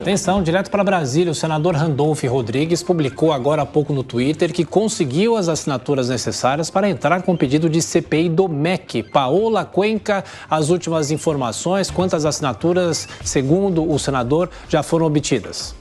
Atenção, direto para Brasília, o senador Randolfo Rodrigues publicou agora há pouco no Twitter que conseguiu as assinaturas necessárias para entrar com o pedido de CPI do MEC. Paola Cuenca, as últimas informações, quantas assinaturas, segundo o senador, já foram obtidas?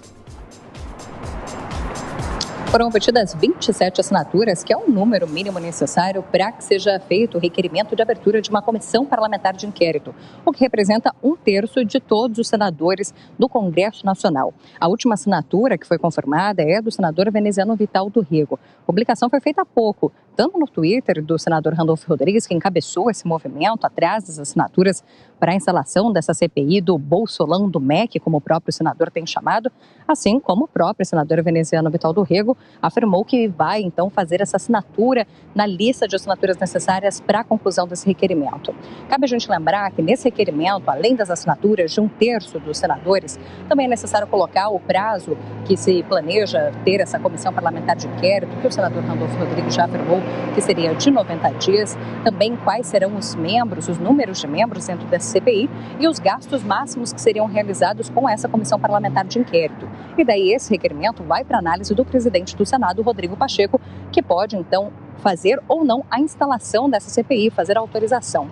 Foram obtidas 27 assinaturas, que é o número mínimo necessário para que seja feito o requerimento de abertura de uma comissão parlamentar de inquérito, o que representa 1/3 de todos os senadores do Congresso Nacional. A última assinatura que foi confirmada é do senador veneziano Vital do Rego. A publicação foi feita há pouco, tanto no Twitter do senador Randolfo Rodrigues, que encabeçou esse movimento atrás das assinaturas para a instalação dessa CPI do Bolsolão do MEC, como o próprio senador tem chamado, assim como o próprio senador veneziano Vital do Rego afirmou que vai, então, fazer essa assinatura na lista de assinaturas necessárias para a conclusão desse requerimento. Cabe a gente lembrar que nesse requerimento, além das assinaturas de 1/3 dos senadores, também é necessário colocar o prazo que se planeja ter essa comissão parlamentar de inquérito, que o senador Randolfo Rodrigues já afirmou que seria de 90 dias, também quais serão os membros, os números de membros dentro dessa CPI e os gastos máximos que seriam realizados com essa comissão parlamentar de inquérito. E daí esse requerimento vai para análise do presidente do Senado, Rodrigo Pacheco, que pode então fazer ou não a instalação dessa CPI, fazer a autorização.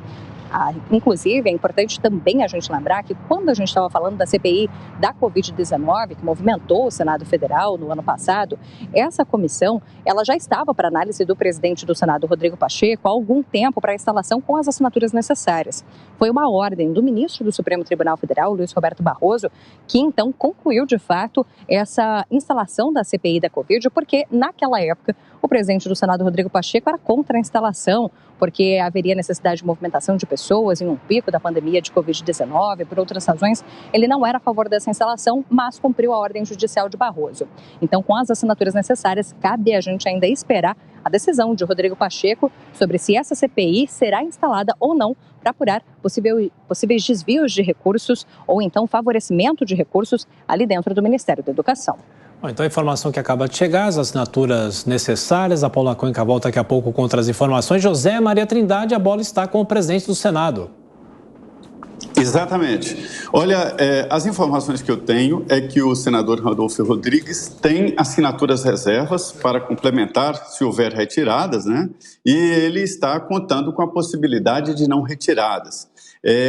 Inclusive, é importante também a gente lembrar que quando a gente estava falando da CPI da Covid-19, que movimentou o Senado Federal no ano passado, essa comissão ela já estava para análise do presidente do Senado, Rodrigo Pacheco, há algum tempo para a instalação com as assinaturas necessárias. Foi uma ordem do ministro do Supremo Tribunal Federal, Luiz Roberto Barroso, que então concluiu de fato essa instalação da CPI da Covid, porque naquela época o presidente do Senado, Rodrigo Pacheco, era contra a instalação, porque haveria necessidade de movimentação de pessoas em um pico da pandemia de Covid-19, por outras razões, ele não era a favor dessa instalação, mas cumpriu a ordem judicial de Barroso. Então, com as assinaturas necessárias, cabe a gente ainda esperar a decisão de Rodrigo Pacheco sobre se essa CPI será instalada ou não para apurar possíveis desvios de recursos ou então favorecimento de recursos ali dentro do Ministério da Educação. Bom, então a informação que acaba de chegar, as assinaturas necessárias, a Paula Cuenca volta daqui a pouco com outras informações. José Maria Trindade, a bola está com o presidente do Senado. Exatamente. Olha, as informações que eu tenho é que o senador Randolfo Rodrigues tem assinaturas reservas para complementar, se houver retiradas, né? E ele está contando com a possibilidade de não retiradas.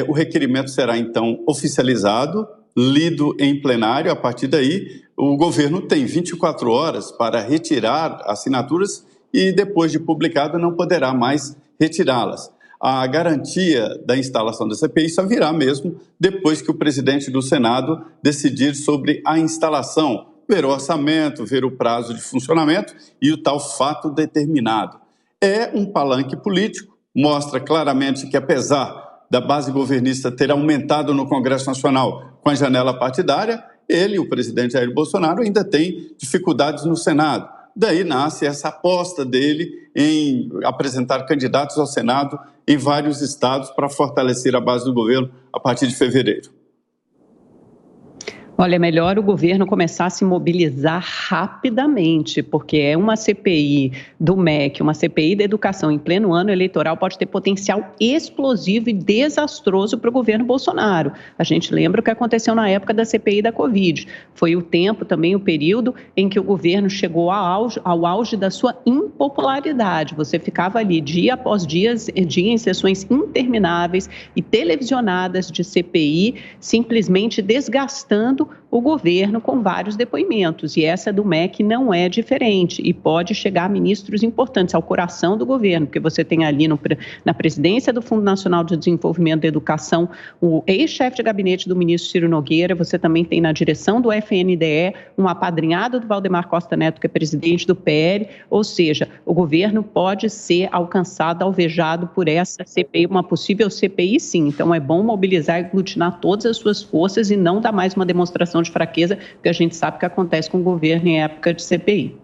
O requerimento será, então, oficializado, lido em plenário. A partir daí, o governo tem 24 horas para retirar assinaturas e, depois de publicado, não poderá mais retirá-las. A garantia da instalação da CPI só virá mesmo depois que o presidente do Senado decidir sobre a instalação, ver o orçamento, ver o prazo de funcionamento e o tal fato determinado. É um palanque político, mostra claramente que, apesar da base governista ter aumentado no Congresso Nacional com a janela partidária, ele, o presidente Jair Bolsonaro, ainda tem dificuldades no Senado. Daí nasce essa aposta dele em apresentar candidatos ao Senado em vários estados para fortalecer a base do governo a partir de fevereiro. Olha, é melhor o governo começar a se mobilizar rapidamente, porque é uma CPI do MEC, uma CPI da educação em pleno ano eleitoral pode ter potencial explosivo e desastroso para o governo Bolsonaro. A gente lembra o que aconteceu na época da CPI da Covid. Foi o tempo, também o período em que o governo chegou ao auge da sua impopularidade. Você ficava ali dia após dia em sessões intermináveis e televisionadas de CPI, simplesmente desgastando o governo com vários depoimentos, e essa do MEC não é diferente, e pode chegar a ministros importantes, ao coração do governo, porque você tem ali na presidência do Fundo Nacional de Desenvolvimento da Educação o ex-chefe de gabinete do ministro Ciro Nogueira, você também tem na direção do FNDE um apadrinhado do Valdemar Costa Neto, que é presidente do PL, ou seja, o governo pode ser alcançado, alvejado por essa CPI, uma possível CPI sim, então é bom mobilizar e aglutinar todas as suas forças e não dar mais uma demonstração de fraqueza, porque a gente sabe que acontece com o governo em época de CPI.